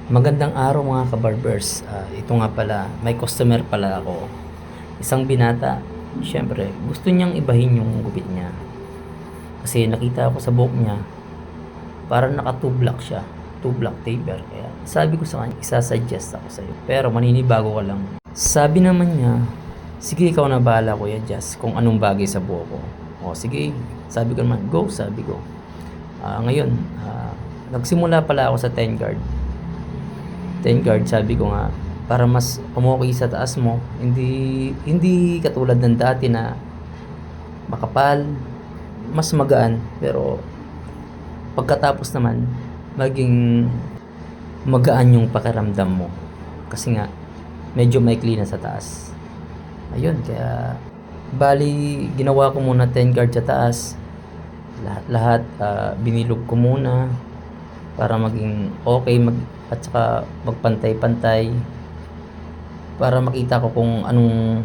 Magandang araw mga kabarbers. Ito nga pala, may customer pala ako. Isang binata. Siyempre, gusto niyang ibahin yung gupit niya. Kasi nakita ako sa buhok niya, parang naka 2 block siya. 2 block taper. Kaya sabi ko sa kanya, isasuggest ako sa'yo. Pero maninibago ka lang. Sabi naman niya, sige ikaw na bahala Kuya Jazz kung anong bagay sa buhok ko. O sige, sabi ko naman, go, sabi ko. Ngayon, nagsimula pala ako sa 10 guard. 10 guard, sabi ko nga, para mas umokay sa taas mo, hindi katulad ng dati na makapal, mas magaan, pero pagkatapos naman maging magaan yung pakiramdam mo kasi nga medyo maikli na sa taas. Ayun, kaya bali ginawa ko muna 10 guard sa taas, lahat binilog ko muna para maging okay, at saka magpantay-pantay para makita ko kung anong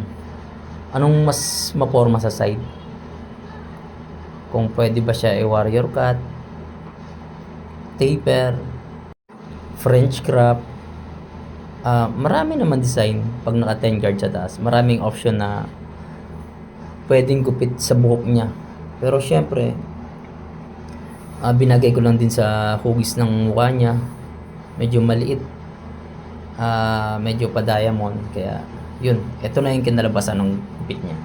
mas maporma sa side, kung pwede ba siya warrior cut, taper, French crop. Marami naman design pag naka 10 guard sa taas, maraming option na pwedeng gupit sa buhok niya. Pero syempre binagay ko lang din sa hugis ng mukha niya, medyo maliit, medyo pa diamond, kaya yun, ito na yung kinalabasan ng gupit niya.